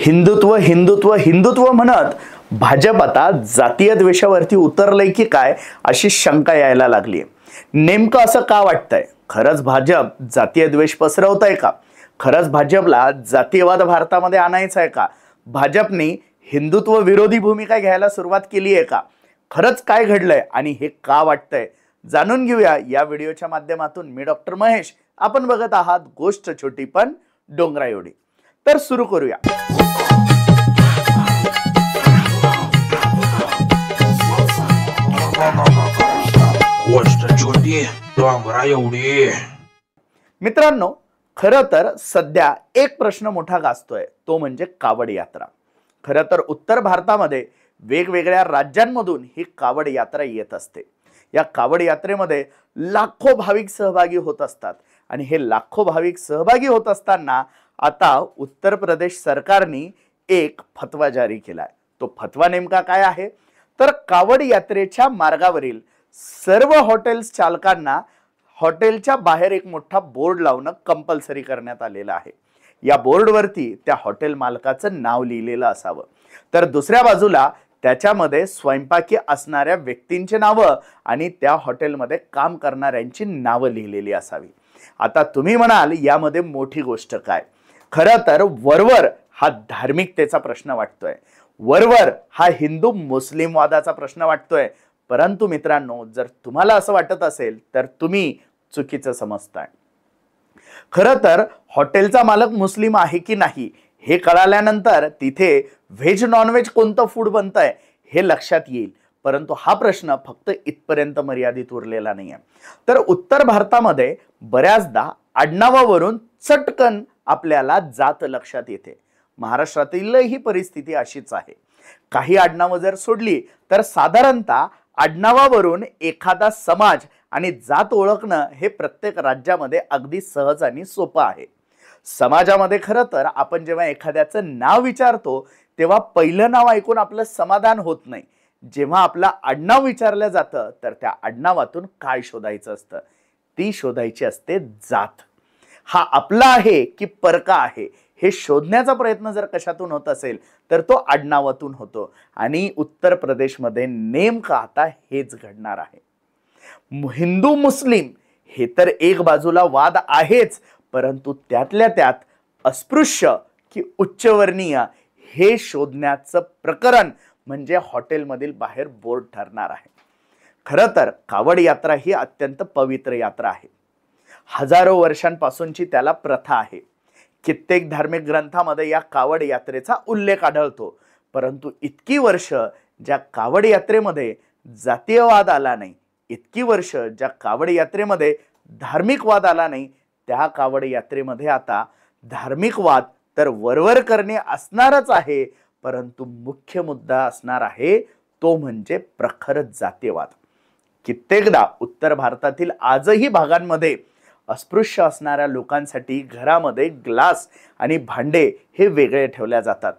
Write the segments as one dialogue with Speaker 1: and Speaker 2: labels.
Speaker 1: हिंदुत्व हिंदुत्व हिंदुत्व म्हणत भाजप आता जातीय द्वेषावरती उतरलंय की काय अशी शंका यायला लागली आहे। नेमकं असं का वाटतंय? खरंच भाजप जातीय द्वेष पसरवतंय का? खरंच भाजपला जातीयवाद भारतामध्ये आणायचा आहे का? भाजपने हिंदुत्व विरोधी भूमिका घ्यायला सुरुवात केली आहे का? खरंच काय घडलंय आणि हे का वाटतंय जाणून घेऊया या व्हिडिओच्या माध्यमातून। मी डॉक्टर महेश, आपण बघत आहात गोष्ट छोटी पण डोंगरा एवढी। तर सुरू करूया।
Speaker 2: गोष्ट छोटी डोंगरा एवढी।
Speaker 1: मित्रांनो, खरं तर सध्या एक प्रश्न मोठा गाजतोय, तो म्हणजे कावड यात्रा। खरं तर उत्तर भारतामध्ये वेगवेगळ्या राज्यांमधून ही कावड यात्रा येत असते। या कावड यात्रेमध्ये लाखो भाविक सहभागी होत असतात आणि हे लाखो भाविक सहभागी होत असताना आता उत्तर प्रदेश सरकारने एक फतवा जारी केलाय। तो फतवा नेमका काय आहे? तर कावड यात्रेच्या मार्गावरील सर्व हॉटेल्स चालकांना हॉटेलच्या बाहेर एक मोठा बोर्ड लावणं कंपल्सरी करण्यात आलेलं आहे। या बोर्डवरती त्या हॉटेल मालकाचं नाव लिहिलेलं असावं, तर दुसऱ्या बाजूला त्याच्यामध्ये स्वयंपाकी असणाऱ्या व्यक्तींची नावं आणि त्या हॉटेलमध्ये काम करणाऱ्यांची नावं लिहिलेली असावी। आता तुम्ही म्हणाल यामध्ये मोठी गोष्ट काय? खरं तर वरवर हा धार्मिकतेचा प्रश्न वाटतोय, वरवर हा हिंदू मुस्लिम वादाचा प्रश्न वाटतोय। परंतु मित्रांनो, जर तुम्हाला असं वाटत असेल तर तुम्ही चुकीचं समजताय। खरं तर हॉटेलचा मालक मुस्लिम आहे की नाही हे कळाल्यानंतर तिथे व्हेज नॉनव्हेज कोणतं फूड बनतंय हे लक्षात येईल। परंतु हा प्रश्न फक्त इथपर्यंत मर्यादित उरलेला नाहीये। तर उत्तर भारतामध्ये बऱ्याचदा आडनावावरून चटकन आपल्याला जात लक्षात येते। महाराष्ट्रातील ही परिस्थिती अशीच आहे। काही आडनावं जर सोडली तर साधारणतः आडनावावरून एखादा समाज आणि जात ओळखणं हे प्रत्येक राज्यामध्ये अगदी सहज आणि सोपं आहे। समाजामध्ये खरं तर आपण जेव्हा एखाद्याचं नाव विचारतो तेव्हा पहिलं नाव ऐकून आपलं समाधान होत नाही। जेव्हा आपलं आडनाव विचारलं जातं तर त्या आडनावातून काय शोधायचं असतं? ती शोधायची असते जात। हा आपला आहे की परका आहे हे शोधण्याचा प्रयत्न जर कशातून होत असेल तर तो आडनावातून होतो। आणि उत्तर प्रदेशमध्ये नेमकं आता हेच घडणार आहे। हिंदू मुस्लिम हे तर एक बाजूला वाद आहेच, परंतु त्यातल्या त्यात अस्पृश्य की उच्चवर्णीय हे शोधण्याचं प्रकरण म्हणजे हॉटेलमधील बाहेर बोर्ड ठरणार आहे। खरं तर कावड यात्रा ही अत्यंत पवित्र यात्रा आहे। हजारो वर्षांपासूनची त्याला प्रथा आहे। कित्येक धार्मिक ग्रंथामध्ये या कावड यात्रेचा उल्लेख आढळतो। परंतु इतकी वर्ष ज्या कावड यात्रेमध्ये जातीयवाद आला नाही, इतकी वर्ष ज्या कावड यात्रेमध्ये धार्मिक वाद आला नाही, त्या कावड यात्रेमध्ये आता धार्मिक वाद तर वरवर करणे असणारच आहे, परंतु मुख्य मुद्दा असणार आहे तो म्हणजे प्रखर जातीयवाद। कित्येकदा उत्तर भारतातील आजही भागांमध्ये अस्पृश्य असणाऱ्या लोकांसाठी घरामध्ये ग्लास आणि भांडे हे वेगळे ठेवल्या जातात।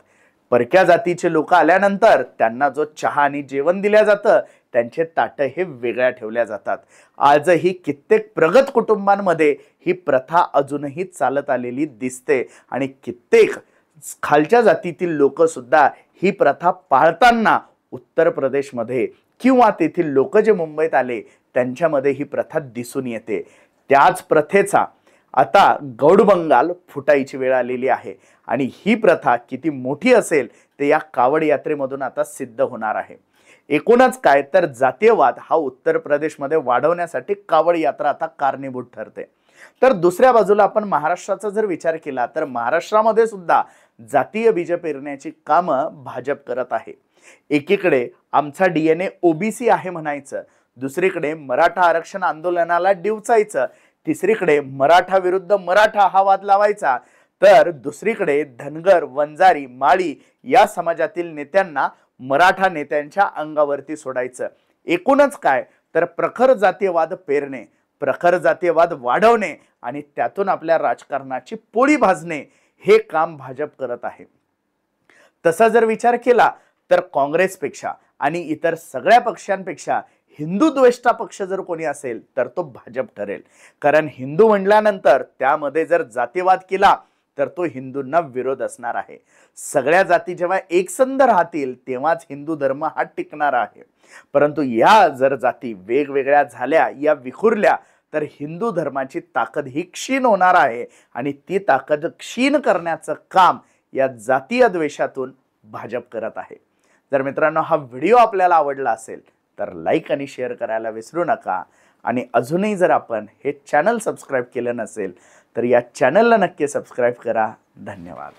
Speaker 1: परक्या जातीचे लोक आल्यानंतर त्यांना जो चहा आणि जेवण दिल्या जातं त्यांचे ताटं हे वेगळ्या ठेवल्या जातात। आजही कित्येक प्रगत कुटुंबांमध्ये ही प्रथा अजूनही चालत आलेली दिसते आणि कित्येक खालच्या जातीतील लोक सुद्धा ही प्रथा पाळताना उत्तर प्रदेशमध्ये किंवा तेथील लोक जे मुंबईत आले त्यांच्यामध्ये ही प्रथा दिसून येते। त्याच प्रथेचा आता गौडबंगाल फुटायची वेळ आलेली आहे आणि ही प्रथा किती मोठी असेल ते या कावड यात्रेमधून आता सिद्ध होणार आहे। एकूणच काय तर जातीयवाद हा उत्तर प्रदेशमध्ये वाढवण्यासाठी कावड यात्रा आता कारणीभूत ठरते। तर दुसऱ्या बाजूला आपण महाराष्ट्राचा जर विचार केला तर महाराष्ट्रामध्ये सुद्धा जातीय बीज पेरण्याची कामं भाजप करत आहे। एकीकडे आमचा डीएनए ओबीसी आहे म्हणायचं, दुसरीकडे मराठा आरक्षण आंदोलनाला डिवचायचं, तिसरीकडे मराठा विरुद्ध मराठा हा वाद लावायचा, तर दुसरीकडे धनगर, वंजारी, माळी या समाजातील नेत्यांना मराठा नेत्यांच्या अंगावरती सोडायचं। एकूणच काय तर प्रखर जातीयवाद पेरणे, प्रखर जातीयवाद वाढवणे आणि त्यातून आपल्या राजकारणाची पोळी भाजणे हे काम भाजप करत आहे। तसा जर विचार केला तर काँग्रेसपेक्षा आणि इतर सगळ्या पक्षांपेक्षा हिंदू द्वेष्टा पक्ष जर कोणी असेल तर तो भाजप ठरेल। कारण हिंदू म्हणल्यानंतर त्यामध्ये जर जातीयवाद केला तर तो हिंदूंना विरोध असणार आहे. सगळ्या जाती जेव्हा एकसंध राहतील तेव्हाच हिंदू धर्म हा टिकणार आहे. परंतु या जर जाती वेगवेगळ्या झाल्या, या विखुरल्या, तर हिंदू धर्माची ताकद ही क्षीण होणार आहे आणि ती ताकद क्षीण करण्याचं काम या जातीय द्वेषातून भाजप करत आहे. जर मित्रांनो हा व्हिडिओ आपल्याला आवडला असेल तर लाईक आणि शेअर करायला विसरू नका. आणि अजूनही जर आपण हे चॅनल सबस्क्राईब केलं नसेल तर या चॅनलला नक्की सबस्क्राईब करा. धन्यवाद.